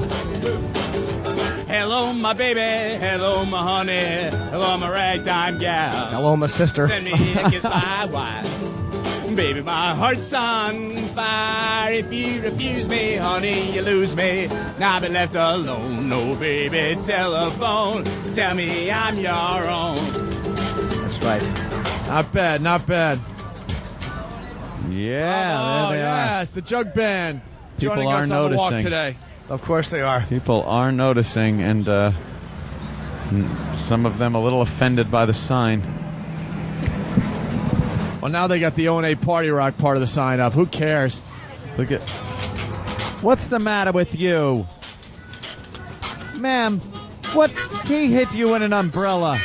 Hello, my baby. Hello, my honey. Hello, my ragtime gal. Hello, my sister. Send me a kiss, my wife. Baby, my heart's on fire. If you refuse me, honey, you lose me. Now I've been left alone. No, baby, telephone. Tell me I'm your own. That's right. Not bad, not bad. Yeah, there they yes, the jug band. People joining are us on the walk noticing. today. Of course they are. are. People are noticing, and some of them a little offended by the sign. Well, now they got the O&A Party Rock part of the sign up. Who cares? Look at. What's the matter with you? Ma'am, he hit you in an umbrella.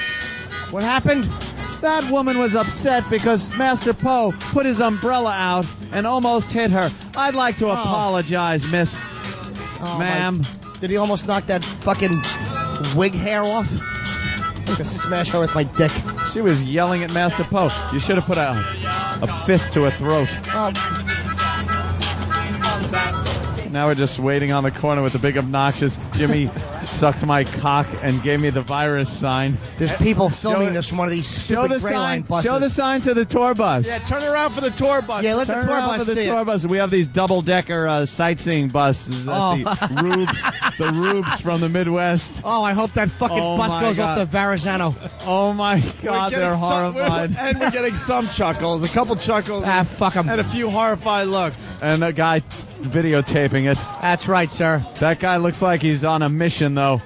What happened? That woman was upset because Master Poe put his umbrella out and almost hit her. I'd like to apologize, miss. Oh, Ma'am. Did he almost knock that fucking wig hair off? I'm gonna smash her with my dick. She was yelling at Master Poe. You should have put a fist to her throat. Now we're just waiting on the corner with the big obnoxious Jimmy sucked my cock and gave me the virus sign. There's people filming this from one of these stupid gray line buses. Show the sign to the tour bus. Yeah, turn around for the tour bus. Yeah, let the Turn tour around bus for the see tour it. bus. We have these double-decker sightseeing buses. The Rubes from the Midwest. Oh, I hope that fucking Oh, bus my goes God. off the Verrazano. Oh my God, We're they're getting horrified. and we're getting some chuckles, a couple chuckles, Fuck them. and a few horrified looks. And a guy videotaping it. That's right, sir. That guy looks like he's on a mission, though,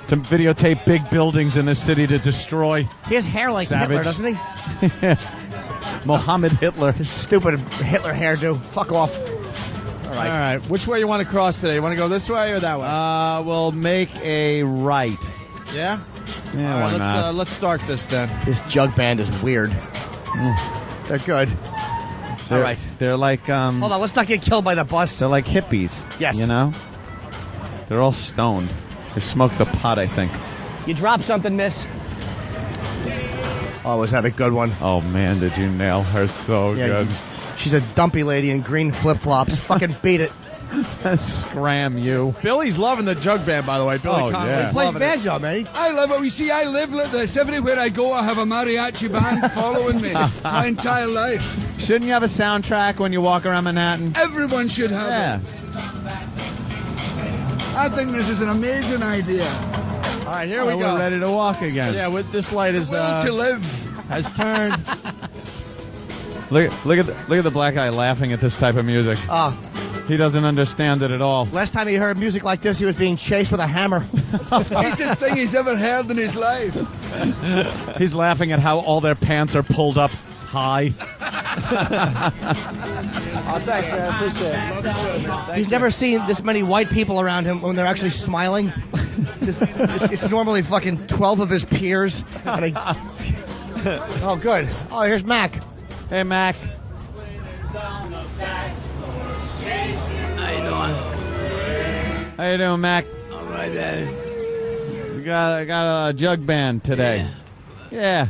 to videotape big buildings in the city to destroy. He has hair like Savage. Hitler, doesn't he? Mohammed Hitler. Stupid Hitler hairdo. Fuck off. All right. Which way you want to cross today? You want to go this way or that way? We'll make a right. Yeah? Yeah, All why right, not? let's start this then. This jug band is weird. They're good. All right. They're like Hold on, let's not get killed by the bus. they're like hippies. Yes. You know? They're all stoned. They smoke the pot, I think. You dropped something, miss. Oh, was that a good one? Oh man, did you nail her so good? She's a dumpy lady in green flip-flops. Fucking beat it. Scram you. Billy's loving the jug band, by the way. Billy Oh, Connolly. yeah. He plays loving it. banjo, man. I love it. You see, I live like this. Everywhere I go, I have a mariachi band following me my entire life. Shouldn't you have a soundtrack when you walk around Manhattan? Everyone should have Yeah. it. I think this is an amazing idea. All right, here we go. We're ready to walk again. Yeah, with this light is Will to live. has turned. Look at the black guy laughing at this type of music. He doesn't understand it at all. Last time he heard music like this, he was being chased with a hammer. Greatest thing he's ever heard in his life. He's laughing at how all their pants are pulled up high. Oh, thanks, man. Appreciate it. He's never seen this many white people around him when they're actually smiling. It's normally fucking 12 of his peers. And oh, good. Oh, here's Mac. Hey, Mac. How you doing? How you doing, Mac? All right, Daddy. We got a jug band today. Yeah.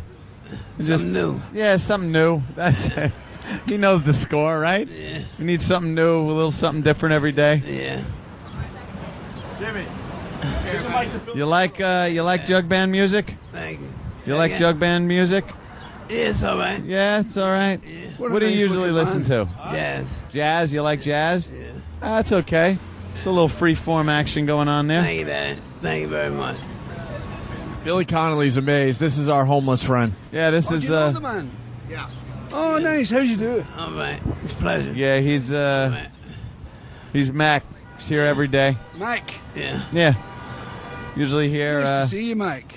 Something new. Yeah, something new. That's it. He knows the score, right? Yeah. We need something new, a little something different every day. Yeah. Jimmy. You like jug band music? Thank you. You like jug band music? Yeah, it's all right. Yeah, it's all right. Yeah. What do you usually listen to? Jazz. Jazz? You like jazz? Yeah. That's okay. Just a little free-form action going on there. Thank you, Dad. Thank you very much. Billy Connolly's amazed. This is our homeless friend. Yeah, this is Do you know the man? Yeah. Oh, nice. How'd you do? All right. It's a pleasure. Yeah, he's Mac. He's here every day. Mike. Yeah. Yeah. Usually here. Nice to see you, Mike.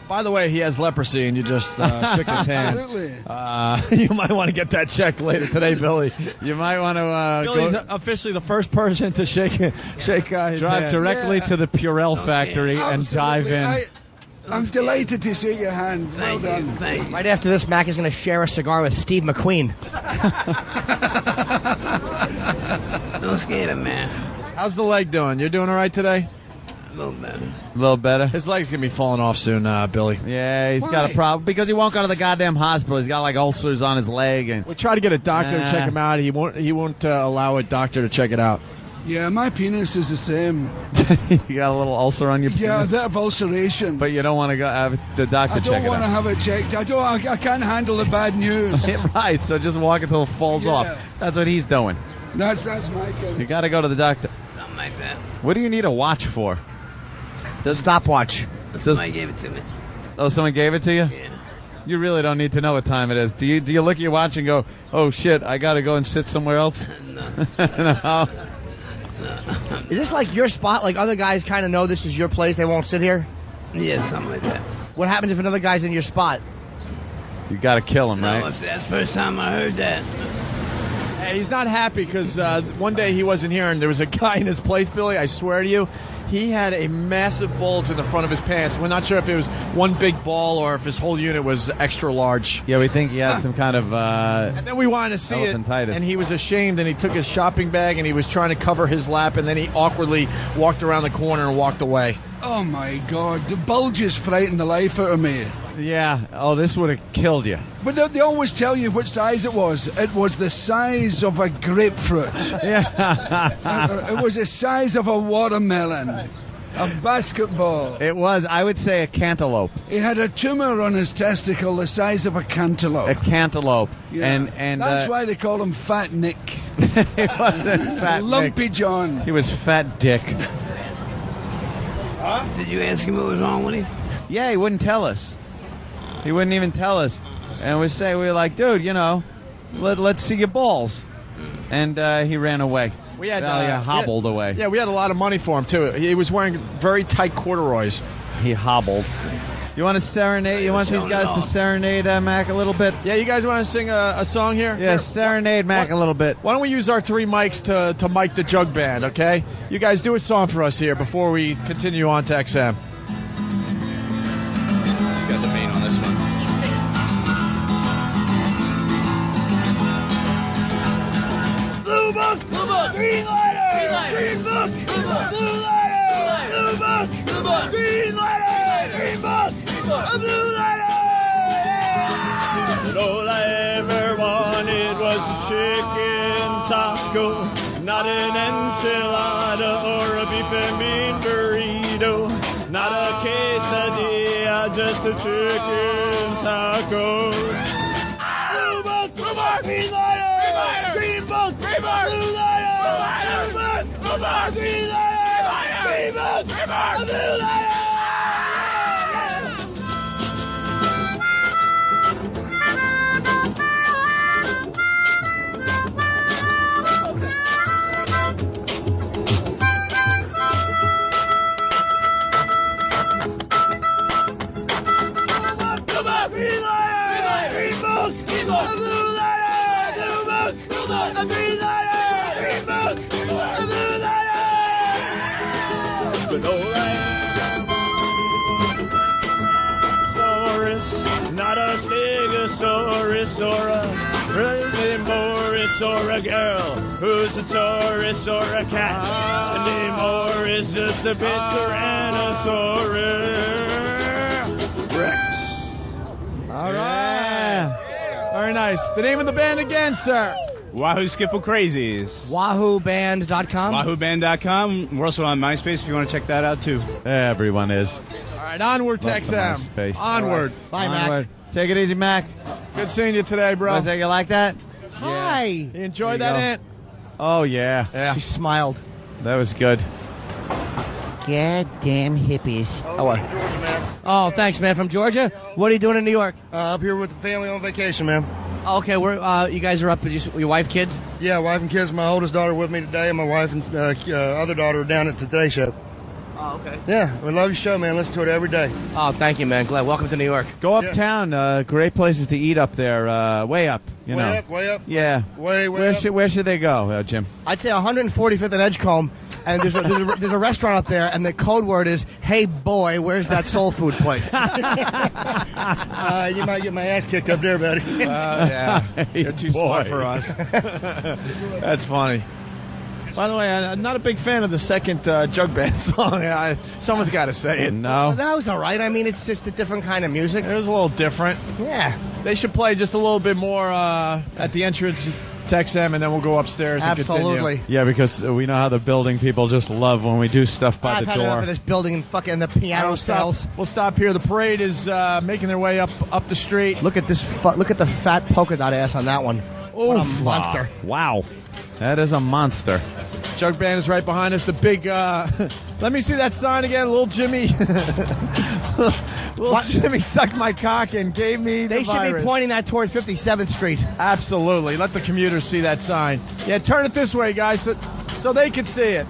By the way, he has leprosy, and you just shook his hand. Absolutely. You might want to get that checked later today, Billy. You might want to Billy's officially the first person to shake his drive hand. directly to the Purell factory and dive in. I'm delighted to shake your hand. Well done. Thank you. Right after this, Mac is going to share a cigar with Steve McQueen. Don't scare him, man. How's the leg doing? You're doing all right today? A little better. A little better. His leg's going to be falling off soon, Billy. Yeah, he's got a problem because he won't go to the goddamn hospital. He's got like ulcers on his leg, and We tried to get a doctor to check him out. He won't allow a doctor to check it out. Yeah, my penis is the same. you got a little ulcer on your penis. Yeah, that of ulceration. But you don't want to go have the doctor I check it out. don't want to have it checked. I can't handle the bad news. Right, so just walk until it falls off. That's what he's doing. That's my kind. You got to go to the doctor. Something like that. What do you need a watch for? The stopwatch. Somebody gave it to me. Oh, someone gave it to you? Yeah. You really don't need to know what time it is. Do you look at your watch and go, oh shit, I got to go and sit somewhere else? No. No. Is this like your spot? Like other guys kind of know this is your place, they won't sit here? Yeah, something like that. What happens if another guy's in your spot? You got to kill him, No, right? if that's the first time I heard that. Hey, he's not happy because one day he wasn't here and there was a guy in his place, Billy, I swear to you. He had a massive bulge in the front of his pants. We're not sure if it was one big ball or if his whole unit was extra large. Yeah, we think he had some kind of And then we wanted to see it, elephantitis. and he was ashamed, and he took his shopping bag, and he was trying to cover his lap, and then he awkwardly walked around the corner and walked away. Oh my God, the bulges frighten the life out of me. Yeah. Oh, this would have killed you. But they always tell you which size it was. It was the size of a grapefruit. Yeah. It was the size of a watermelon. A basketball. It was, I would say, a cantaloupe. He had a tumor on his testicle the size of a cantaloupe. A cantaloupe. Yeah. And that's why they call him Fat Nick. He wasn't Fat Lumpy Nick. John. He was Fat Dick. Did you ask him what was wrong with him? Yeah, he wouldn't tell us. He wouldn't even tell us. And we were like, dude, let's see your balls. And he ran away. We had hobbled away. Yeah, we had a lot of money for him, too. He was wearing very tight corduroys. He hobbled. You want to serenade? You want these guys to serenade Mac a little bit? Yeah, you guys want to sing a song here? Yeah, serenade Mac a little bit. Why don't we use our 3 mics to mic the jug band, okay? You guys do a song for us here before we continue on to XM. He's got the main on this one. Blue book, green lighter, green book, blue lighter, blue book, green lighter, green book, blue lighter. And all I ever wanted was a chicken taco, not an enchilada or a beef and bean burrito, not a quesadilla, just a chicken taco. Blue book, green lighter, green book, blue lighter, blue book, green lighter, green book, blue lighter. Not a stegosaurus or a Morris or a girl who's a Taurus or a cat anymore. Is just a bit Tyrannosaurus Rex. All right. Very nice. The name of the band again, sir. Wahoo Skiffle Crazies. WahooBand.com. WahooBand.com. We're also on MySpace if you want to check that out too. Everyone is. All right, onward to XM. MySpace. Onward. Bye, Onward. Mac. Take it easy, Mac. Good seeing you today, bro. Was that you like that? Hi. You enjoyed There that, you go. Aunt? Oh, yeah. Yeah. She smiled. That was good. Goddamn hippies. Oh, thanks, man. From Georgia? What are you doing in New York? Up here with the family on vacation, man. Okay, you guys are up with your wife, kids? Yeah, wife and kids. My oldest daughter with me today, and my wife and other daughter are down at the Today Show. Oh, okay. Yeah, we love your show, man. Listen to it every day. Oh, thank you, man. Glad. Welcome to New York. Go uptown. Great places to eat up there. Way up. You know. Way up. Yeah. Way up. Where should they go, Jim? I'd say 145th and Edgecombe, and there's a restaurant up there, and the code word is, "Hey boy, where's that soul food place?" You might get my ass kicked up there, buddy. Yeah, you're too smart for us. That's funny. By the way, I'm not a big fan of the second Jug Band song. Someone's got to say it. No. Well, that was all right. I mean, it's just a different kind of music. It was a little different. Yeah. They should play just a little bit more at the entrance. Just text them, and then we'll go upstairs and Absolutely. continue. Yeah, because we know how the building people just love when we do stuff by I've the had door. enough of this building and fucking the piano cells. We'll stop here. The parade is making their way up the street. Look at this. Look at the fat polka dot ass on that one. What a monster. Wow. That is a monster. Jug Band is right behind us. The big, let me see that sign again. Little Jimmy. Little Jimmy sucked my cock and gave me the They should be pointing that towards 57th Street. Absolutely. Let the commuters see that sign. Yeah, turn it this way, guys, so they can see it.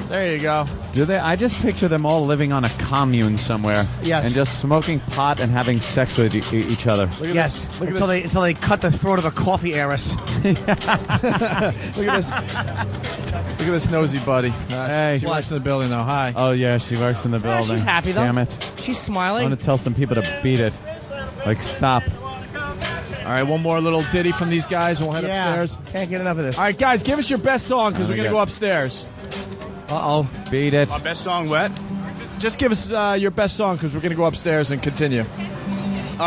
There you go. Do they? I just picture them all living on a commune somewhere. Yes. And just smoking pot and having sex with each other. Yes. Until they cut the throat of a coffee heiress. Look at this nosy buddy. Hey. She works in the building, though. Hi. Oh, yeah, she works in the building. She's happy, though. Damn it. She's I smiling. want to tell some people to beat it. Like, stop. All right, one more little ditty from these guys, and we'll head upstairs. Can't get enough of this. All right, guys, give us your best song, because we're going to go upstairs. Uh-oh. Beat it. My best song, what? Just give us your best song, because we're going to go upstairs and continue. All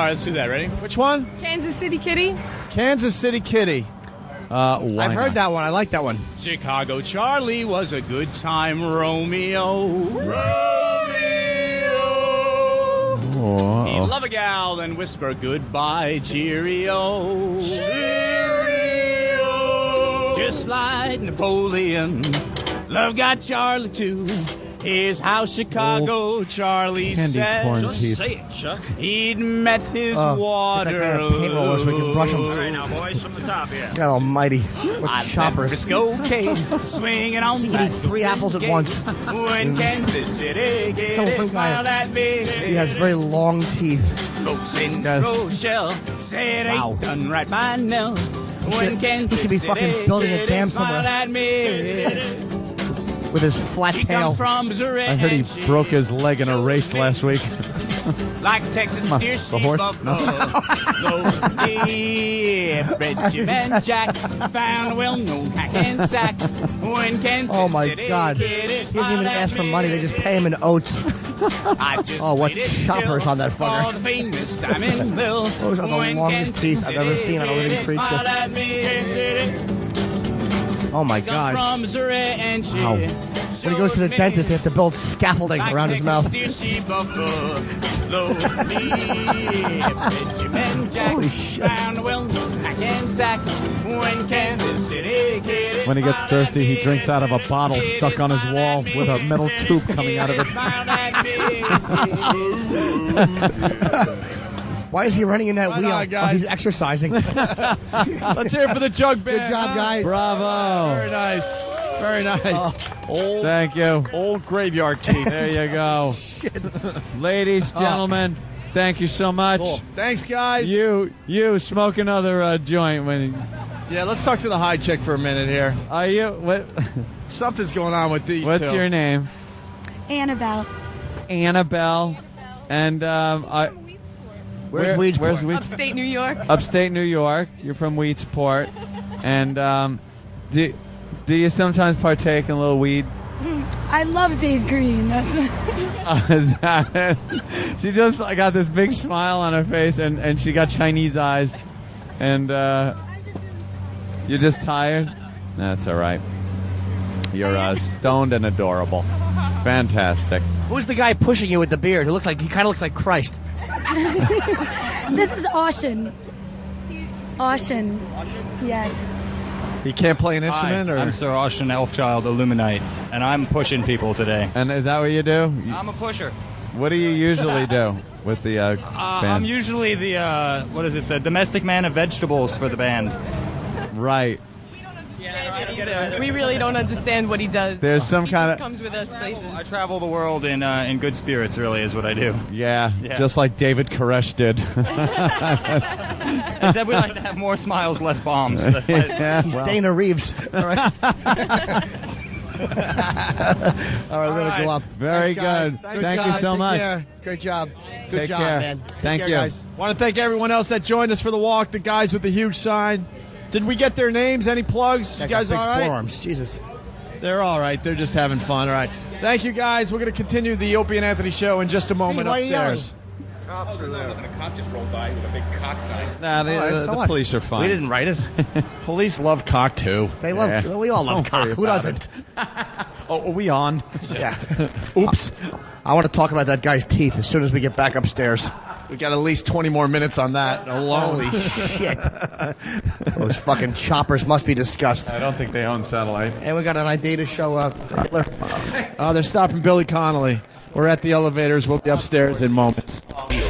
right, let's do that. Ready? Which one? Kansas City Kitty. Kansas City Kitty. I've heard that one. I like that one. Chicago Charlie was a good time, Romeo. Oh, He'd love a gal and whisper goodbye, cheerio. Cheerio. Just like Napoleon, love got Charlie too. Here's how Chicago Charlie candy said. corn Just teeth. say it, Chuck. He'd met his Get that guy a Waterloo. paintroller so we can brush him. All right, now, boys, from the top here. God almighty. What I'm choppers. Frisco Cave, swinging on He that eats 3 apples at once. When Kansas City Kitty smiled at me. He has very long teeth. Folks in Yes. Rochelle said it ain't done right by now. When Kansas He should be fucking City building a Kitty dam smiled somewhere. at me. With his flat She tail. come from Missouri. I heard he and she broke his leg in a race last week. like Texas Come on, steer, the she horse? buffalo. Benjamin Jack found a well-known hack and sack. When Kansas Oh my City God. Kitty He doesn't even ask for money. They just pay him in oats. I just Oh, what waited choppers till on that fucker. for the famous Diamond Bill. Those are the When longest Kansas teeth I've ever City seen on a living Kitty creature. smiled at me. Oh my Come God. from Missouri and she Wow. When he goes to the dentist, they have to build scaffolding like around his Texas mouth. steer, she buffalo. Benjamin Jack Holy shit. found a well-known hack and sack. When Kansas City Kitty When he gets smiled at thirsty, he me. drinks out of a bottle stuck on his wall with a metal tube coming out of it. Why is he running in that Right wheel? on, guys. Oh, he's exercising. Let's hear it for the Jug Band. Good job, guys. Bravo. Very nice. Very nice. Old, Thank you. old graveyard teeth. There you go. Ladies, gentlemen, thank you so much. Cool. Thanks, guys. You smoke another joint when. Yeah, let's talk to the high chick for a minute here. Are you? What? Something's going on with these What's two. your name? Annabelle. Annabelle. And Where's Weedsport? Where's Upstate New York. Upstate New York. You're from Weedsport. And do you sometimes partake in a little weed? I love Dave Green. Is that it? She just got this big smile on her face, and she got Chinese eyes. And you're just tired? That's all right. You're stoned and adorable. Fantastic. Who's the guy pushing you with the beard? He kind of looks like Christ. This is Austin. Austin. Yes. He can't play an instrument, Hi, or I'm Sir Austin Elfchild Illuminite, and I'm pushing people today. And is that what you do? I'm a pusher. What do you usually do with the band? I'm usually the domestic man of vegetables for the band. Right. We really don't understand what he does. There's some kind of comes with us places. I travel the world in good spirits, really, is what I do. yeah, just like David Koresh did. Except we like to have more smiles, less bombs. That's why He's Dana Reeves. All right. All right, we're going to go up. Very Thanks, guys. good. Good Thank job. you so Take much. care. Great job. Good Take job, care. man. Thank Take you. care, guys. want to thank everyone else that joined us for the walk. The guys with the huge sign. Did we get their names? Any plugs? You guys big all right? forearms. Jesus. They're all right. They're just having fun. All right. Thank you, guys. We're going to continue the Opie and Anthony show in just a moment Why are you upstairs. Cops are there. And a cop just rolled by with a big cock sign. Nah, the police are fine. We didn't write it. Police love cock, too. They love. We all love cock. Who doesn't? Oh, are we on? Yeah. Oops. I want to talk about that guy's teeth as soon as we get back upstairs. We got at least 20 more minutes on that alone. Holy shit. Those fucking choppers must be disgusting. I don't think they own satellite. And we got an idea to show up. They're stopping Billy Connolly. We're at the elevators. We'll be upstairs in moments. The